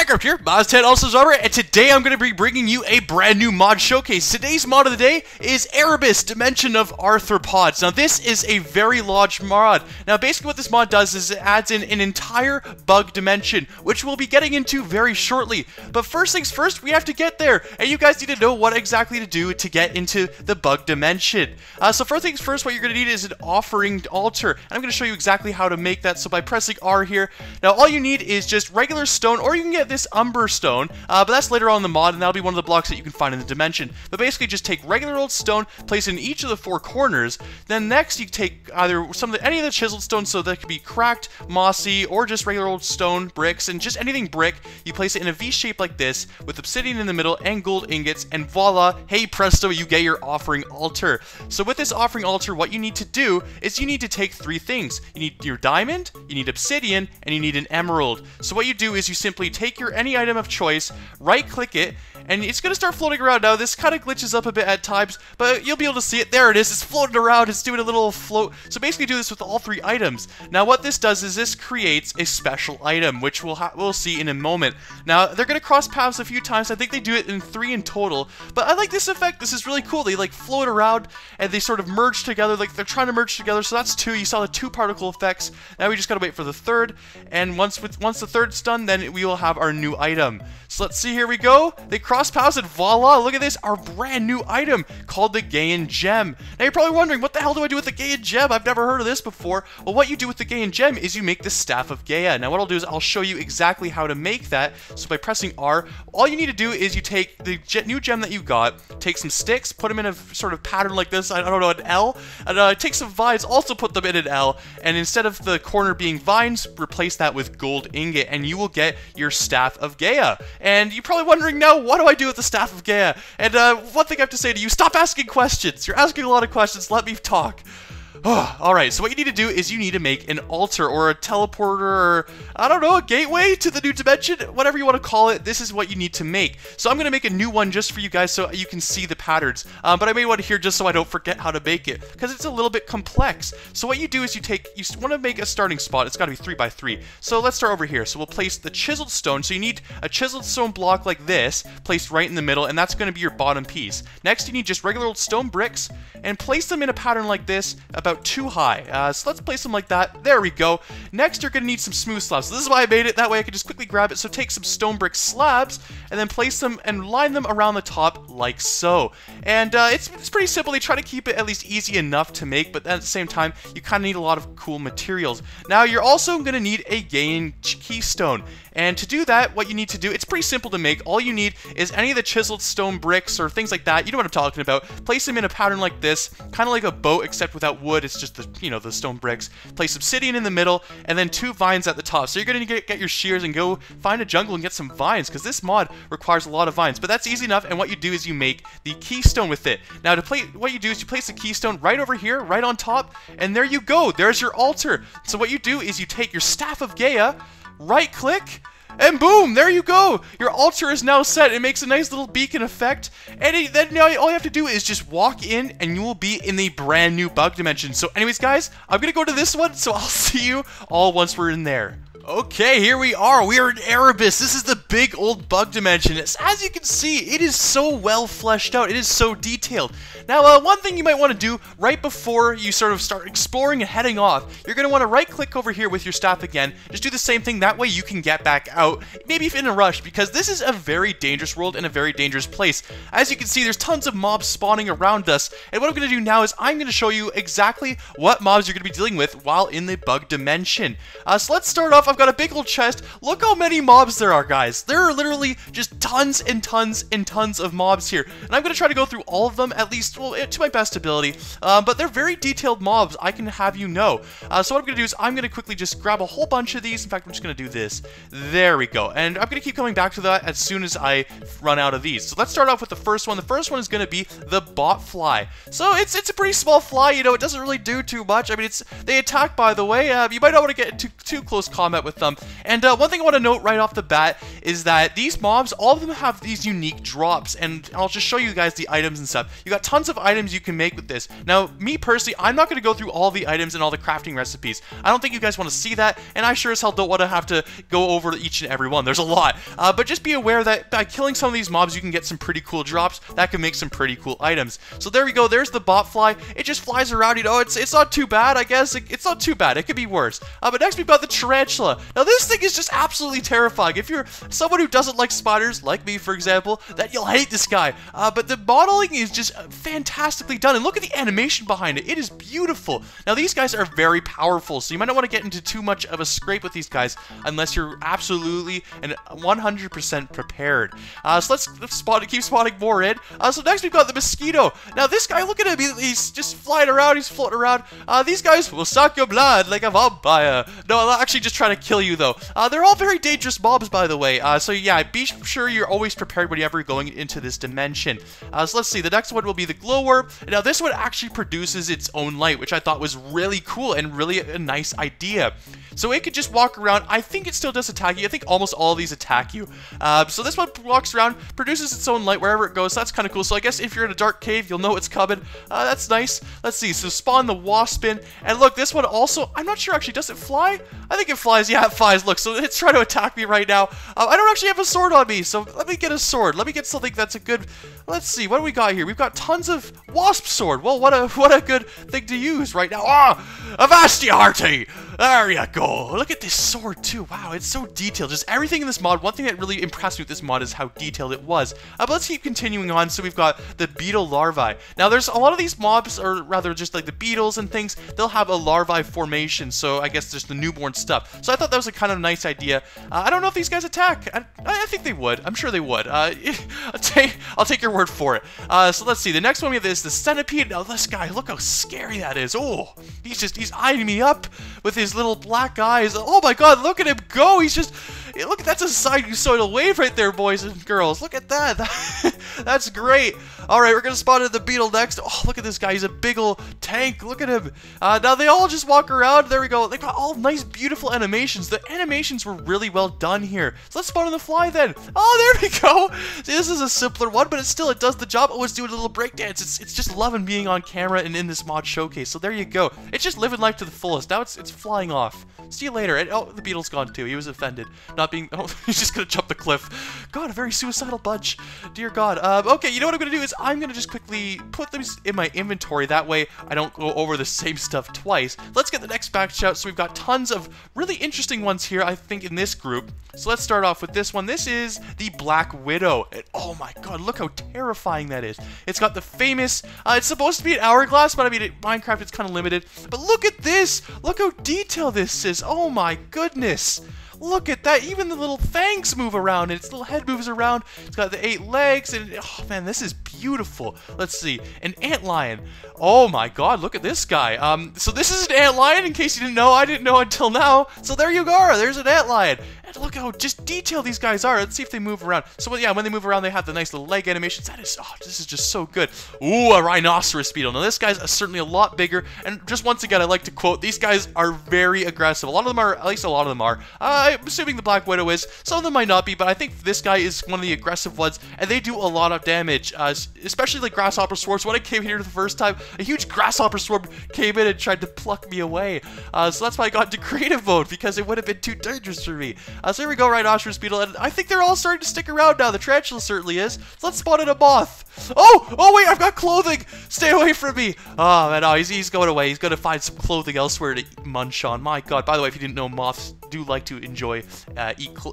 TyneCraft here, Mods10 also Zobber, and today I'm going to be bringing you a brand new mod showcase. Today's mod of the day is Erebus, Dimension of Arthropods. Now this is a very large mod. Now basically what this mod does is it adds in an entire bug dimension, which we'll be getting into very shortly. But first things first, we have to get there, and you guys need to know what exactly to do to get into the bug dimension. So first things first, what you're going to need is an offering altar, and I'm going to show you exactly how to make that. So by pressing R here, now all you need is just regular stone, or you can get this umber stone, but that's later on in the mod, and that'll be one of the blocks that you can find in the dimension. But basically just take regular old stone, place it in each of the four corners, then next you take either any of the chiseled stones, so that could be cracked, mossy, or just regular old stone, bricks, and just anything brick. You place it in a V shape like this, with obsidian in the middle and gold ingots, and voila, hey presto, you get your offering altar. So with this offering altar, what you need to do is you need to take three things. You need your diamond, you need obsidian, and you need an emerald. So what you do is you simply take your any item of choice, right click it, and it's going to start floating around. Now this kind of glitches up a bit at times, but you'll be able to see it. There it is, it's floating around, it's doing a little float. So basically do this with all three items. Now what this does is this creates a special item, which we'll see in a moment. Now they're going to cross paths a few times. I think they do it in 3 in total, but I like this effect. This is really cool. They like float around and they sort of merge together, like they're trying to merge together. So that's 2. You saw the 2 particle effects. Now we just gotta wait for the 3rd, and once the 3rd's done, then we will have our new item. So let's see, here we go. They cross paths and voila, look at this, our brand new item called the Gaian Gem. Now you're probably wondering, what the hell do I do with the Gaian Gem? I've never heard of this before. Well, what you do with the Gaian Gem is you make the Staff of Gaia. Now what I'll do is I'll show you exactly how to make that. So by pressing R, all you need to do is you take the new gem that you got, take some sticks, put them in a sort of pattern like this, I don't know, an L, and take some vines, also put them in an L, and instead of the corner being vines, replace that with gold ingot, and you will get your Staff of Gaia. And you're probably wondering now, what do I do with the Staff of Gaia? And one thing I have to say to you, stop asking questions. You're asking a lot of questions, let me talk. Alright, so what you need to do is you need to make an altar or a teleporter or, I don't know, a gateway to the new dimension, whatever you want to call it. This is what you need to make. So I'm going to make a new one just for you guys so you can see the patterns. But I made one here just so I don't forget how to make it, because it's a little bit complex. So what you do is you want to make a starting spot. It's got to be 3 by 3. So let's start over here. So we'll place the chiseled stone. So you need a chiseled stone block like this, placed right in the middle, and that's going to be your bottom piece. Next, you need just regular old stone bricks, and place them in a pattern like this, about 2 high. So let's place them like that. There we go. Next, you're going to need some smooth slabs. So this is why I made it. That way I can just quickly grab it. So take some stone brick slabs and then place them and line them around the top like so. And it's pretty simple. They try to keep it at least easy enough to make, but at the same time, you kind of need a lot of cool materials. Now, you're also going to need a Gaian keystone. And to do that, what you need to do, it's pretty simple to make. All you need is any of the chiseled stone bricks or things like that. You know what I'm talking about. Place them in a pattern like this, kind of like a boat, except without wood. It's just the, you know, the stone bricks. Place obsidian in the middle, and then 2 vines at the top. So you're going to get your shears and go find a jungle and get some vines, because this mod requires a lot of vines. But that's easy enough, and what you do is you make the keystone with it. Now, what you do is you place the keystone right over here, right on top, and there you go. There's your altar. So what you do is you take your Staff of Gaia, right-click, and boom, there you go. Your altar is now set. It makes a nice little beacon effect. And then now all you have to do is just walk in and you will be in the brand new bug dimension. So anyways, guys, I'm going to go to this one. So I'll see you all once we're in there. Okay, here we are. We are in Erebus. This is the big old bug dimension. As you can see, it is so well fleshed out. It is so detailed. Now, one thing you might want to do right before you sort of start exploring and heading off, you're going to want to right-click over here with your staff again. Just do the same thing. That way you can get back out, maybe if in a rush, because this is a very dangerous world and a very dangerous place. As you can see, there's tons of mobs spawning around us. And what I'm going to do now is I'm going to show you exactly what mobs you're going to be dealing with while in the bug dimension. So let's start off. I've got a big old chest. Look how many mobs there are, guys. There are literally just tons and tons and tons of mobs here. And I'm going to try to go through all of them, at least, well, to my best ability. But they're very detailed mobs, I can have you know. So what I'm going to do is I'm going to quickly just grab a whole bunch of these. In fact, I'm just going to do this. There we go. And I'm going to keep coming back to that as soon as I run out of these. So let's start off with the first one. The first one is going to be the bot fly. So it's a pretty small fly, you know, it doesn't really do too much. I mean, they attack, by the way. You might not want to get into too close combat with with them. And one thing I want to note right off the bat is that these mobs, all of them have these unique drops, and I'll just show you guys the items and stuff. You got tons of items you can make with this. Now, me personally, I'm not going to go through all the items and all the crafting recipes. I don't think you guys want to see that, and I sure as hell don't want to have to go over each and every one. There's a lot. But just be aware that by killing some of these mobs, you can get some pretty cool drops that can make some pretty cool items. So there we go. There's the botfly. It just flies around. You know, it's not too bad, I guess. It's not too bad. It could be worse. But next we've got the tarantula. Now this thing is just absolutely terrifying. If you're someone who doesn't like spiders, like me for example, then you'll hate this guy. But the modeling is just fantastically done, and look at the animation behind it. It is beautiful. Now these guys are very powerful, so you might not want to get into too much of a scrape with these guys unless you're absolutely and 100% prepared. So let's keep spawning more in. So next we've got the mosquito. Now this guy, look at him. He's just flying around. He's floating around. These guys will suck your blood like a vampire. No, they'll actually just try to kill you though. They're all very dangerous mobs, by the way. So yeah, be sure you're always prepared whenever you're going into this dimension. So let's see. The next one will be the glowworm. Now this one actually produces its own light, which I thought was really cool and really a nice idea. So it could just walk around. I think it still does attack you. I think almost all of these attack you. So this one walks around, produces its own light wherever it goes. So that's kind of cool. So I guess if you're in a dark cave, you'll know it's coming. That's nice. Let's see. So spawn the wasp in. And look, this one also, I'm not sure actually, does it fly? I think it flies. Yeah, it flies. Look, so it's trying to attack me right now. I don't actually have a sword on me, so let me get a sword. Let me get something that's a good... Let's see, what do we got here? We've got tons of wasp sword. Well, what a good thing to use right now. Avasti Hearty! There you go. Look at this sword too. Wow, it's so detailed. Just everything in this mod. One thing that really impressed me with this mod is how detailed it was. But let's keep continuing on. So we've got the beetle larvae. Now there's a lot of these mobs, or rather just like the beetles and things, they'll have a larvae formation. So I guess there's the newborn stuff. So I thought that was a kind of nice idea. I don't know if these guys attack. I think they would. I'm sure they would. I'll take your word for it. So let's see. The next one we have is the centipede. Now this guy, look how scary that is. Oh, he's eyeing me up with his little black eyes. Oh my god, look at him go. Look, that's a sinusoidal wave right there, boys and girls. Look at that. That's great. Alright, we're gonna spawn in the beetle next. Oh, look at this guy. He's a big ol' tank. Look at him. Now they all just walk around. There we go. They got all nice, beautiful animations. The animations were really well done here. So let's spawn in the fly then. Oh, there we go. See, this is a simpler one, but it does the job. Oh, it's doing a little breakdance. It's just loving being on camera and in this mod showcase. So there you go. It's just living life to the fullest. Now it's flying off. See you later. And, oh, the beetle's gone too. He was offended. Oh, he's just gonna jump the cliff. God, a very suicidal bunch. Dear God. Okay, you know what I'm gonna do is I'm gonna just quickly put them in my inventory. That way I don't go over the same stuff twice. Let's get the next batch out. So we've got tons of really interesting ones here, I think, in this group. So let's start off with this one. This is the Black Widow. And, oh my god, look how terrifying that is. It's got the famous, it's supposed to be an hourglass, but I mean, Minecraft, it's kind of limited. But look at this. Look how detailed this is. Oh my goodness. Look at that. Even the little fangs move around, and its little head moves around. It's got the 8 legs, and oh man, this is beautiful. Let's see. An antlion. Oh my god, look at this guy. So this is an antlion, in case you didn't know. I didn't know until now. So there you go. There's an antlion. And look how just detailed these guys are. Let's see if they move around. So yeah, when they move around, they have the nice little leg animations. This is just so good. Ooh, a rhinoceros beetle. Now this guy's certainly a lot bigger. And just once again, I like to quote, these guys are very aggressive. A lot of them are, at least a lot of them are. I'm assuming the Black Widow is. Some of them might not be, but I think this guy is one of the aggressive ones. And they do a lot of damage, especially like grasshopper swarms. When I came here the first time, a huge grasshopper swarm came in and tried to pluck me away. So that's why I got into creative mode, because it would have been too dangerous for me. So here we go, rhinoceros beetle, and I think they're all starting to stick around now. The tarantula certainly is. So let's spawn in a moth. Oh wait, I've got clothing. Stay away from me. Oh man, no, he's going away. He's gonna find some clothing elsewhere to munch on. My god. By the way, if you didn't know, moths do like to enjoy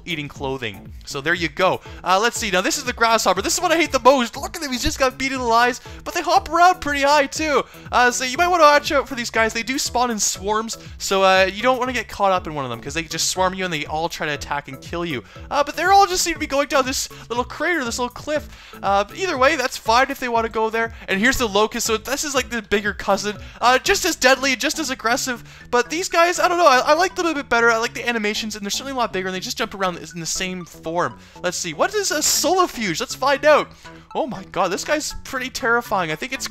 eating clothing. So there you go. Let's see. Now this is the grasshopper. This is what I hate the most. Look at him. He's just got beetle eyes, but they hop around pretty high too. So you might want to watch out for these guys. They do spawn in swarms, so you don't want to get caught up in one of them, because they just swarm you and they all try to attack and kill you. But they're all just seem to be going down this little crater, this little cliff. Either way, that's fine if they want to go there. And here's the locust. So this is like the bigger cousin, just as deadly, just as aggressive. But these guys, I don't know. I like them a bit better. I like the animations, and they're certainly a lot bigger, and they just jump around in the same form. Let's see. What is a solifuge? Let's find out. Oh my god, this guy's pretty terrifying. I think it's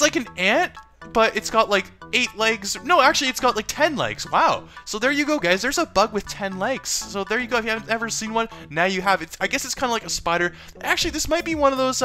like an ant, but it's got like 8 legs. No, actually, it's got like 10 legs. Wow. So there you go, guys. There's a bug with 10 legs. So there you go. If you haven't ever seen one, now you have it. I guess it's kind of like a spider. Actually, this might be one of those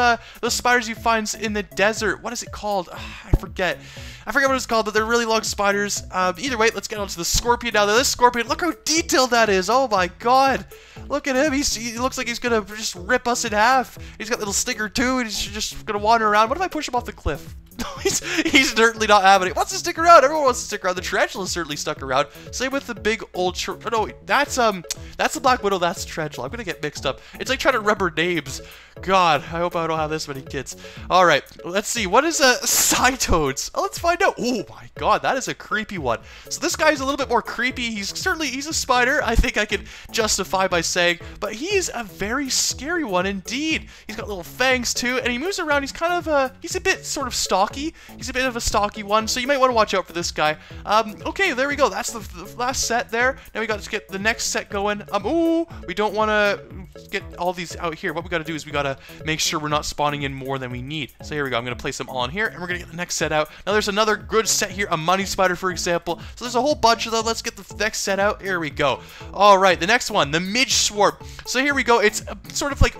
spiders you find in the desert. What is it called? I forget. I forget what it's called, but they're really long spiders. Either way, let's get on to the scorpion now. This scorpion, look how detailed that is. Oh my god. Look at him. He looks like he's gonna just rip us in half. He's got a little sticker too, and he's just gonna wander around. What if I push him off the cliff? He's certainly not having it. Wants to stick around. Everyone wants to stick around. The tarantula certainly stuck around. Same with the big old no, that's the black widow. That's the tarantula. I'm gonna get mixed up. It's like trying to remember names. God, I hope I don't have this many kids. All right, let's see. What is a cytodes? Oh, let's find out. Oh my god, that is a creepy one. So this guy's a little bit more creepy. He's a spider. I think I can justify by saying, but he is a very scary one indeed. He's got little fangs too, and he moves around. He's kind of he's a bit sort of stocky. He's a bit of a stocky one, so you might want to watch out for this guy. Okay, there we go. That's the last set there. Now we got to get the next set going. Ooh, we don't want to get all these out here. What we got to do is we got to make sure we're not spawning in more than we need. So here we go. I'm going to place them all in here, and we're going to get the next set out. Now there's another good set here, a money spider, for example. So there's a whole bunch of them. Let's get the next set out. Here we go. All right, the next one, the midge swarm. So here we go. It's sort of like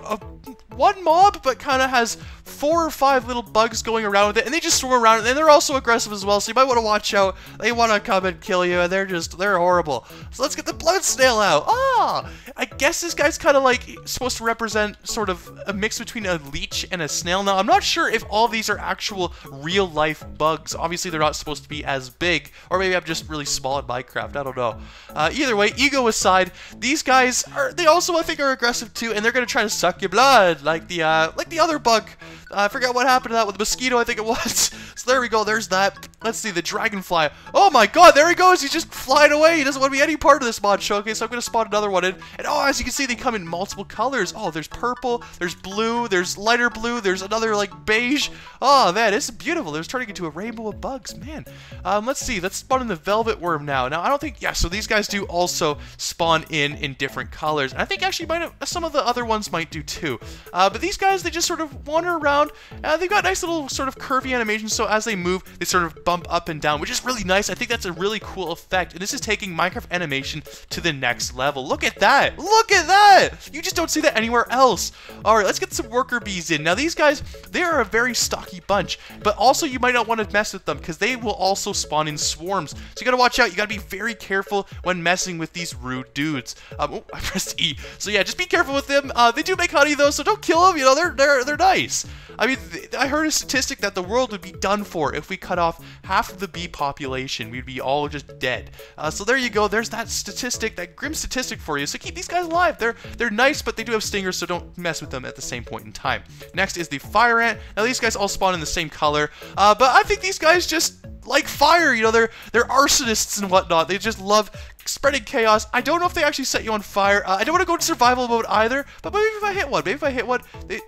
one mob, but kind of has 4 or 5 little bugs going around with it, and they just swarm around, and they're also aggressive as well, so you might want to watch out. They want to come and kill you, and they're horrible. So let's get the blood snail out. Ah, I guess this guy's kind of like supposed to represent sort of a mix between a leech and a snail. Now, I'm not sure if all these are actual real-life bugs. Obviously, they're not supposed to be as big, or maybe I'm just really small in Minecraft. I don't know. Either way, ego aside, these guys they also, I think, are aggressive too, and they're gonna try to suck your blood like the other bug. I forgot what happened to that with the mosquito, I think it was. So there we go, there's that. Let's see, the dragonfly. Oh my god, there he goes. He's just flying away. He doesn't want to be any part of this mod showcase, so I'm going to spawn another one in. And oh, as you can see, they come in multiple colors. Oh, there's purple, there's blue, there's lighter blue, there's another like beige. Oh man, it's beautiful. They're turning into a rainbow of bugs, man. Let's see, let's spawn in the velvet worm now. Now, I don't think, yeah, so these guys do also spawn in different colors. And I think actually some of the other ones might do too. But these guys, they just sort of wander around. They've got nice little sort of curvy animations, so as they move, they sort of bump up and down, which is really nice. I think that's a really cool effect, and this is taking Minecraft animation to the next level. Look at that! Look at that! You just don't see that anywhere else. Alright, let's get some worker bees in. Now, these guys, they are a very stocky bunch, but also you might not want to mess with them, because they will also spawn in swarms. So you gotta watch out. You gotta be very careful when messing with these rude dudes. Oh, I pressed E. So yeah, just be careful with them. They do make honey, though, so don't kill them. You know, they're nice. I mean, I heard a statistic that the world would be done for if we cut off half of the bee population. We'd be all just dead. So there you go. There's that statistic, that grim statistic for you. So keep these guys alive. They're nice, but they do have stingers, so don't mess with them at the same point in time. Next is the fire ant. Now these guys all spawn in the same color, but I think these guys just like fire. You know, they're arsonists and whatnot. They just love spreading chaos. I don't know if they actually set you on fire. I don't want to go into survival mode either, but maybe if I hit one,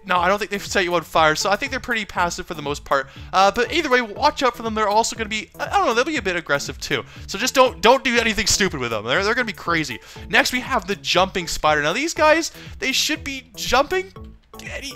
no, I don't think they set you on fire, so I think they're pretty passive for the most part. But either way, watch out for them. They're also going to be, I don't know, they'll be a bit aggressive too. So just don't do anything stupid with them. They're going to be crazy. Next, we have the jumping spider. Now, these guys, they should be jumping.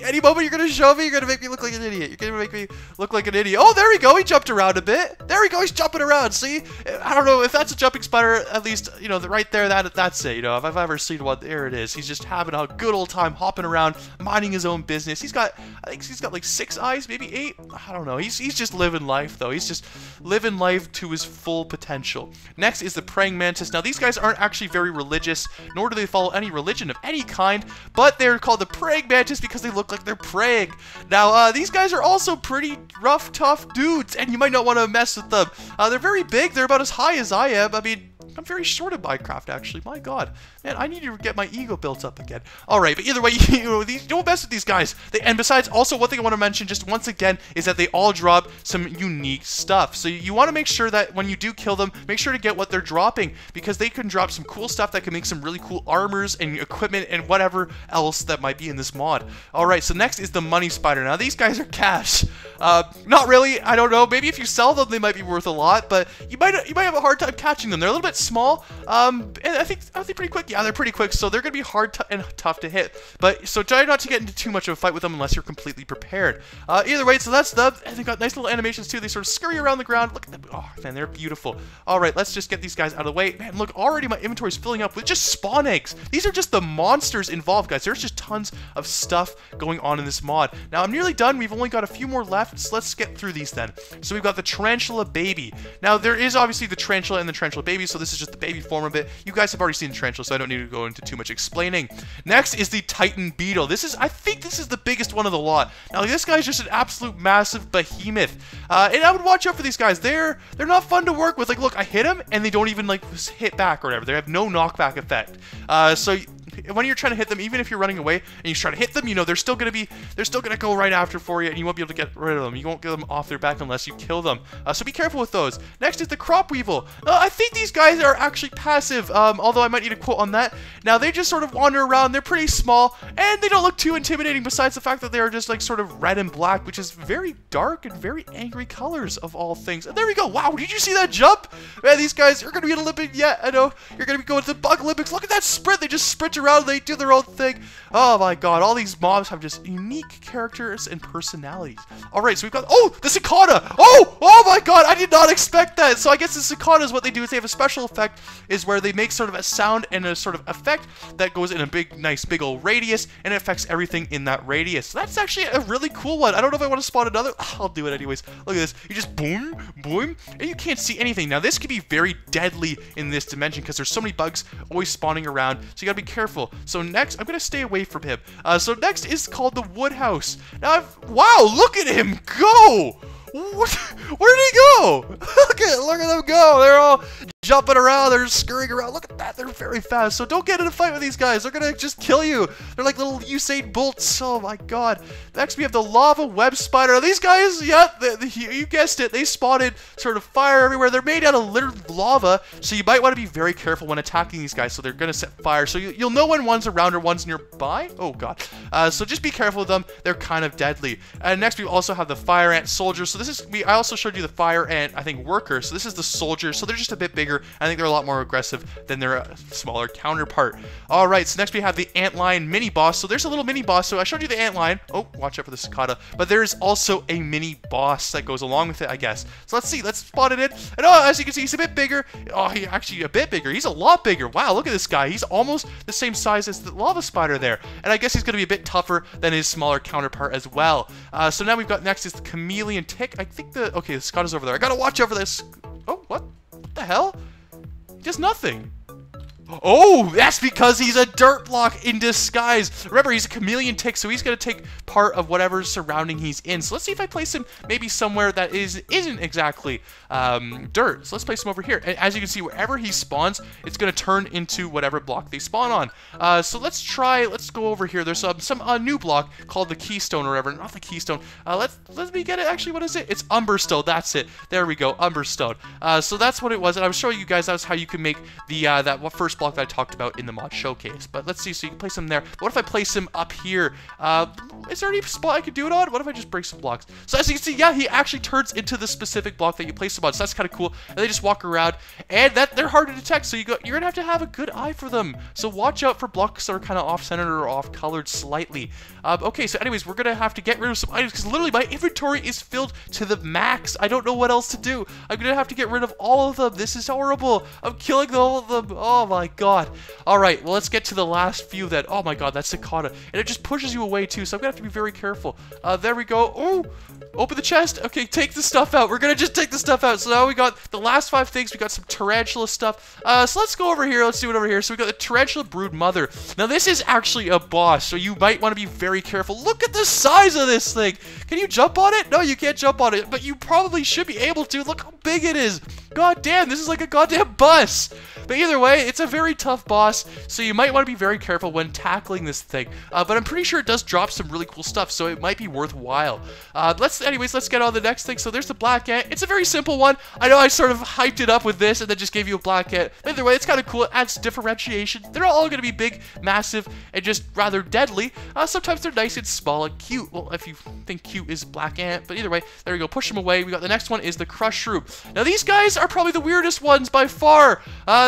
Any moment you're going to show me, you're going to make me look like an idiot. You're going to make me look like an idiot. Oh, there we go. He jumped around a bit. There we go. He's jumping around. See? I don't know if that's a jumping spider. At least, you know, right there, that's it. You know, if I've ever seen one, there it is. He's just having a good old time hopping around, minding his own business. I think he's got like 6 eyes, maybe 8. I don't know. He's just living life, though. He's just living life to his full potential. Next is the praying mantis. Now, these guys aren't actually very religious, nor do they follow any religion of any kind, but they're called the praying mantis because they look like they're praying. Now, these guys are also pretty rough, tough dudes, and you might not want to mess with them. They're very big. They're about as high as I am. I mean, I'm very short in Minecraft, actually. My god. Man, I need to get my ego built up again. Alright, but either way, you don't mess with these guys. And besides, also, one thing I want to mention, just once again, is that they all drop some unique stuff. So you want to make sure that when you do kill them, make sure to get what they're dropping, because they can drop some cool stuff that can make some really cool armors and equipment and whatever else that might be in this mod. Alright, so next is the money spider. Now, these guys are cash. Not really. I don't know. Maybe if you sell them, they might be worth a lot, but you might have a hard time catching them. They're a little bit small, and I think pretty quick. Yeah, they're pretty quick, so they're gonna be hard and tough to hit. But so try not to get into too much of a fight with them unless you're completely prepared. Either way, so that's them. And they've got nice little animations too. They sort of scurry around the ground. Look at them. Oh man, they're beautiful. All right, let's just get these guys out of the way. Man, look, already my inventory is filling up with just spawn eggs. These are just the monsters involved, guys. There's just tons of stuff going on in this mod. Now I'm nearly done. We've only got a few more left, so let's get through these then. So we've got the tarantula baby. Now there is obviously the tarantula and the tarantula baby, so this is just the baby form of it. You guys have already seen the tarantula, so I don't need to go into too much explaining. Next is the Titan beetle. I think this is the biggest one of the lot. Now this guy's just an absolute massive behemoth, and I would watch out for these guys. They're not fun to work with. Like, look, I hit them and they don't even like hit back or whatever. They have no knockback effect. So when you're trying to hit them, even if you're running away and you try to hit them, you know, they're still gonna go right after for you, and you won't be able to get rid of them. You won't get them off their back unless you kill them. So be careful with those. Next is the crop weevil. I think these guys are actually passive, although I might need a quote on that. Now they just sort of wander around. They're pretty small and they don't look too intimidating, besides the fact that they are just like sort of red and black, which is very dark and very angry colors of all things. And there we go. Wow, did you see that jump? Man, these guys are gonna be an Olympic. Yeah, I know. You're gonna be going to the Bug Olympics. Look at that sprint. They just sprint around. They do their own thing. Oh my god, all these mobs have just unique characters and personalities. Alright, so we've got, oh, the cicada. Oh my god, I did not expect that. So I guess the cicadas, what they do is they have a special effect, is where they make sort of a sound and a sort of effect that goes in a nice big old radius, and it affects everything in that radius. So that's actually a really cool one. I don't know if I want to spawn another. I'll do it anyways. Look at this. You just boom, boom, and you can't see anything. Now this could be very deadly in this dimension because there's so many bugs always spawning around, so you gotta be careful. So next, I'm gonna stay away from him. So next is called the Woodhouse. Now, wow, look at him go! What? Where did he go? Look at them go. They're all jumping around. They're scurrying around. Look at that. They're very fast. So don't get in a fight with these guys. They're going to just kill you. They're like little Usain Bolts. Oh my god. Next we have the lava web spider. These guys, yeah, you guessed it. They spotted sort of fire everywhere. They're made out of literal lava. So you might want to be very careful when attacking these guys. So they're going to set fire. So you'll know when one's around or one's nearby. Oh god. So just be careful with them. They're kind of deadly. And next we also have the fire ant soldier. So I also showed you the fire ant, I think, worker. So this is the soldier. So they're just a bit bigger. I think they're a lot more aggressive than their smaller counterpart. All right, so next we have the antlion mini boss. So there's a little mini boss. So I showed you the antlion. Oh, watch out for the cicada. But there is also a mini boss that goes along with it, I guess. So let's see. Let's spot it in. And oh, as you can see, he's a bit bigger. Oh, he's actually a bit bigger. He's a lot bigger. Wow, look at this guy. He's almost the same size as the lava spider there. And I guess he's going to be a bit tougher than his smaller counterpart as well. So now we've got next is the chameleon tick. I think okay, the cicada's over there. I got to watch over this. Oh, what? What the hell? Just nothing. Oh, that's because he's a dirt block in disguise. Remember, he's a chameleon tick, so he's going to take part of whatever's surrounding he's in. So let's see if I place him maybe somewhere that isn't exactly dirt. So let's place him over here. And as you can see, wherever he spawns, it's going to turn into whatever block they spawn on. So let's go over here. There's some new block called the keystone or whatever. Not the keystone. Let me get it. Actually, what is it? It's umberstone. That's it. There we go. Umberstone. So that's what it was. And I was showing you guys that's how you can make the that first block that I talked about in the mod showcase. But let's see, so you can place him there. But what if I place him up here? Is there any spot I could do it on? What if I just break some blocks? So as you can see, yeah, he actually turns into the specific block that you place him on. So that's kind of cool. And they just walk around, and they're hard to detect. So you're gonna have a good eye for them. So watch out for blocks that are kind of off-centered or off-colored slightly. Okay, so anyways, we're gonna have to get rid of some items because literally my inventory is filled to the max. I don't know what else to do. I'm gonna have to get rid of all of them. This is horrible. I'm killing all of them. Oh my god. Alright, well, let's get to the last few then. Oh my god, that's cicada. And it just pushes you away too, so I'm gonna have to be very careful. There we go. Oh, open the chest. Okay, take the stuff out. We're gonna just take the stuff out. So now we got the last 5 things. We got some tarantula stuff. So let's go over here. Let's see what over here. So we got the tarantula brood mother. Now this is actually a boss, so you might want to be very careful. Look at the size of this thing. Can you jump on it? No, you can't jump on it, but you probably should be able to. Look how big it is. God damn, this is like a goddamn bus. But either way, it's a very tough boss, so you might want to be very careful when tackling this thing. But I'm pretty sure it does drop some really cool stuff, so it might be worthwhile. Anyways, let's get on the next thing. So there's the black ant. It's a very simple one. I know I sort of hyped it up with this and then just gave you a black ant. But either way, it's kind of cool. It adds differentiation. They're all going to be big, massive, and just rather deadly. Sometimes they're nice and small and cute. Well, if you think cute is black ant. But either way, there we go. Push them away. We got the next one is the crush shroom. Now, these guys are probably the weirdest ones by far.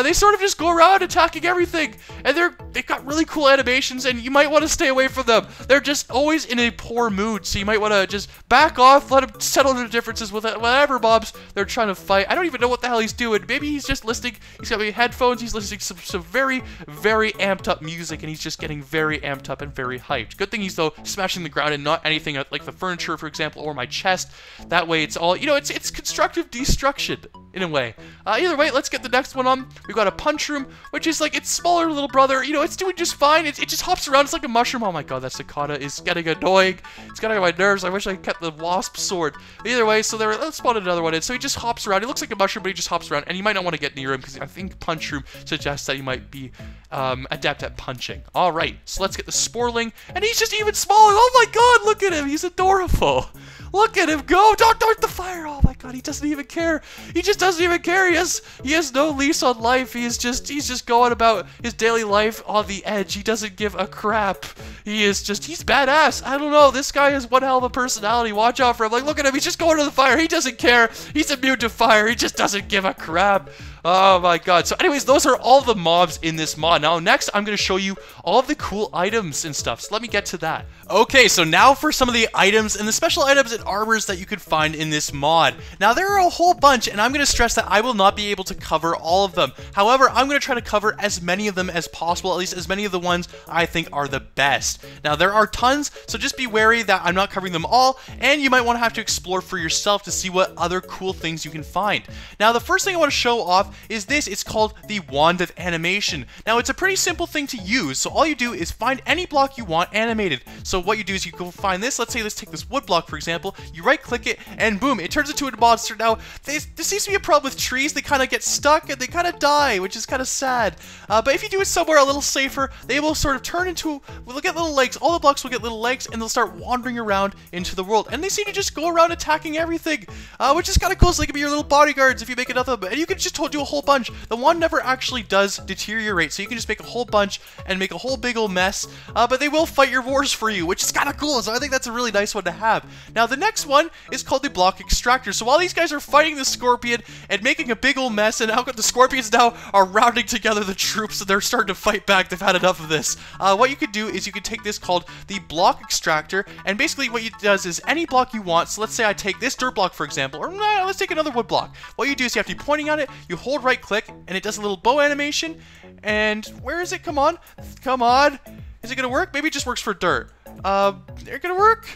They sort of just go around attacking everything. And they've got really cool animations, and you might want to stay away from them. They're just always in a poor mood, so you might want to just back off, let them settle their differences with whatever mobs they're trying to fight. I don't even know what the hell he's doing. Maybe he's just listening. He's got maybe headphones. He's listening to some very, very amped up music, and he's just getting very amped up and very hyped. Good thing he's, though, smashing the ground and not anything like the furniture, for example, or my chest. That way it's all, you know, it's constructive destruction in a way. Either way, let's get the next one on. We've got a punch room, which is like its smaller little brother. You know, it's doing just fine. It just hops around. It's like a mushroom. Oh my god, that cicada is getting annoying. It's getting on my nerves. I wish I kept the wasp sword. But either way, so let's spawn another one in. So he just hops around. He looks like a mushroom, but he just hops around. And you might not want to get near him because I think punch room suggests that he might be adept at punching. All right, so let's get the sporling. And he's just even smaller. Oh my god, look at him. He's adorable. Look at him go! Don't dart the fire! Oh my god, he doesn't even care. He just doesn't even care. He has no lease on life. He's just going about his daily life on the edge. He doesn't give a crap. He's badass. I don't know. This guy has one hell of a personality. Watch out for him. Like, look at him. He's just going to the fire. He doesn't care. He's immune to fire. He just doesn't give a crap. Oh my god. So anyways, those are all the mobs in this mod. Now next, I'm going to show you all of the cool items and stuff. So let me get to that. Okay, so now for some of the items and the special items and armors that you could find in this mod. Now there are a whole bunch, and I'm going to stress that I will not be able to cover all of them. However, I'm going to try to cover as many of them as possible, at least as many of the ones I think are the best. Now there are tons, so just be wary that I'm not covering them all, and you might want to have to explore for yourself to see what other cool things you can find. Now the first thing I want to show off is this. It's called the Wand of Animation. Now it's a pretty simple thing to use, so all you do is find any block you want animated. So what you do is you go find this. Let's take this wood block, for example. You right click it and boom, it turns into a monster. Now there seems to be a problem with trees. They kind of get stuck and they kind of die, which is kind of sad. But if you do it somewhere a little safer, they will sort of turn into, we'll get little legs. All the blocks will get little legs and they'll start wandering around into the world, and they seem to just go around attacking everything, which is kind of cool. So they can be your little bodyguards if you make enough of them, and you can just do a whole bunch. The wand never actually does deteriorate, so you can just make a whole bunch and make a whole big old mess, but they will fight your wars for you, which is kind of cool. So I think that's a really nice one to have. Now the next one is called the block extractor. So while these guys are fighting the scorpion and making a big old mess, and the scorpions now are rounding together the troops and they're starting to fight back, they've had enough of this. What you could do is you could take this called the block extractor, and basically what it does is any block you want. So let's say I take this dirt block, for example, or let's take another wood block. What you do is you have to be pointing at it, you hold right click, and it does a little bow animation. And where is it? Come on. Come on. Is it gonna work? Maybe it just works for dirt. They're gonna work?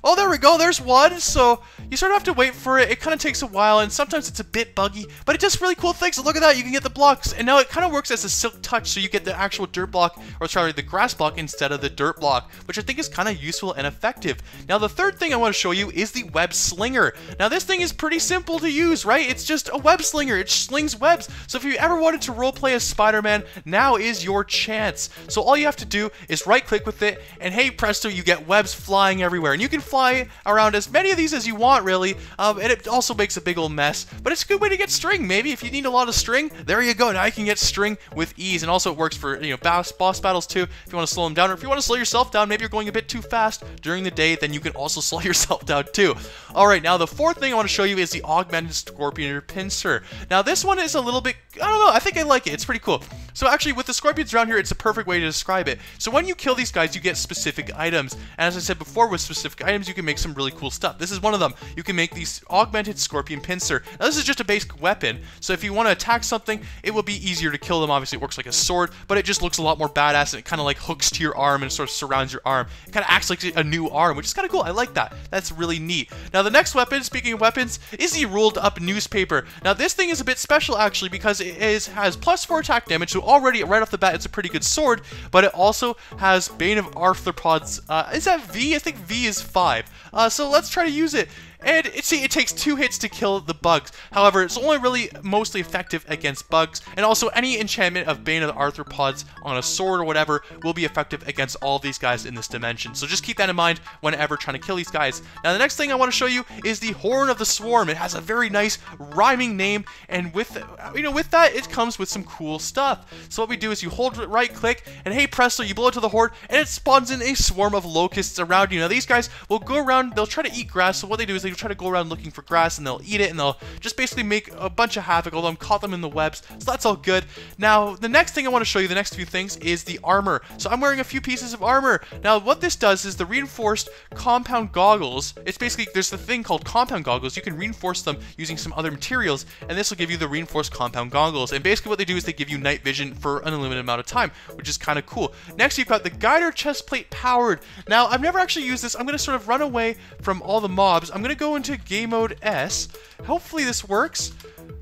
Oh, there we go. There's one. So you sort of have to wait for it. It kind of takes a while, and sometimes it's a bit buggy, but it does really cool things. So look at that. You can get the blocks, and now it kind of works as a silk touch, so you get the actual dirt block, or sorry, the grass block instead of the dirt block, which I think is kind of useful and effective. Now, the third thing I want to show you is the web slinger. Now, this thing is pretty simple to use, right? It's just a web slinger. It slings webs. So if you ever wanted to roleplay as Spider-Man, now is your chance. So all you have to do is right-click with it, and hey, presto, you get webs flying everywhere. And you can fly around as many of these as you want, really, and it also makes a big old mess, but it's a good way to get string. Maybe if you need a lot of string, there you go. Now you can get string with ease, and also it works for, you know, boss battles too. If you want to slow them down, or if you want to slow yourself down, maybe you're going a bit too fast during the day, then you can also slow yourself down too. Alright, now the fourth thing I want to show you is the augmented scorpion pincer. Now this one is a little bit, I don't know, I think I like it. It's pretty cool. So actually with the scorpions around here, it's a perfect way to describe it. So when you kill these guys, you get specific items, and as I said before, with specific items you can make some really cool stuff. This is one of them. You can make these augmented scorpion pincer. Now this is just a basic weapon, so if you want to attack something, it will be easier to kill them. Obviously it works like a sword, but it just looks a lot more badass, and it kind of like hooks to your arm and sort of surrounds your arm. It kind of acts like a new arm, which is kind of cool. I like that. That's really neat. Now the next weapon, speaking of weapons, is the rolled up newspaper. Now this thing is a bit special actually, because it has +4 attack damage, so already right off the bat it's a pretty good sword, but it also has Bane of Arthropods. Is that V? I think V is 5. So let's try to use it. and it takes 2 hits to kill the bugs. However, it's only really mostly effective against bugs, and also any enchantment of Bane of the Arthropods on a sword or whatever will be effective against all of these guys in this dimension. So just keep that in mind whenever trying to kill these guys. Now the next thing I want to show you is the Horn of the Swarm. It has a very nice rhyming name, and with that it comes with some cool stuff. So what we do is you hold right click, and hey presto, you blow it to the horde, and it spawns in a swarm of locusts around you. Now these guys will go around, they'll try to eat grass. So what they do is they try to go around looking for grass, and they'll eat it, and they'll just basically make a bunch of havoc, although I'm caught them in the webs, so that's all good. Now the next thing I want to show you, the next few things, is the armor. So I'm wearing a few pieces of armor. Now what this does is the reinforced compound goggles. It's basically, there's the thing called compound goggles. You can reinforce them using some other materials, and this will give you the reinforced compound goggles. And basically what they do is they give you night vision for an unlimited amount of time, which is kind of cool. Next you've got the Guider chestplate powered. Now I've never actually used this. I'm going to sort of run away from all the mobs. I'm going to go into game mode S. Hopefully this works.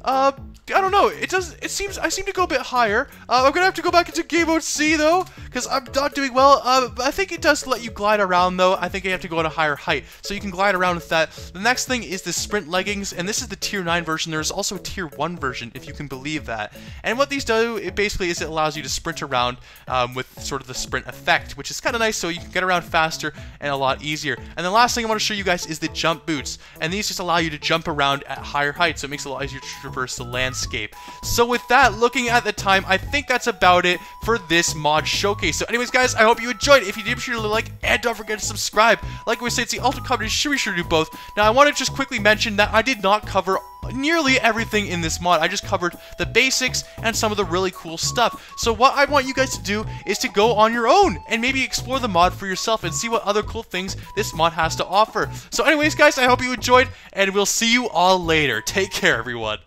I don't know. I seem to go a bit higher. I'm gonna have to go back into game mode C though, because I'm not doing well. I think it does let you glide around though. I think you have to go at a higher height, so you can glide around with that. The next thing is the sprint leggings, and this is the tier 9 version. There's also a tier 1 version, if you can believe that. And what these do, it basically is it allows you to sprint around with sort of the sprint effect, which is kind of nice, so you can get around faster and a lot easier. And the last thing I want to show you guys is the jump boots, and these just allow you to jump around at higher heights, so it makes it a lot easier to traverse the landscape. So with that, looking at the time, I think that's about it for this mod showcase. So anyways guys, I hope you enjoyed. If you did, be sure to like, and don't forget to subscribe. Like we said, it's the ultimate combination, should be sure to do both. Now I want to just quickly mention that I did not cover nearly everything in this mod. I just covered the basics and some of the really cool stuff. So what I want you guys to do is to go on your own and maybe explore the mod for yourself and see what other cool things this mod has to offer. So anyways guys, I hope you enjoyed, and we'll see you all later. Take care everyone.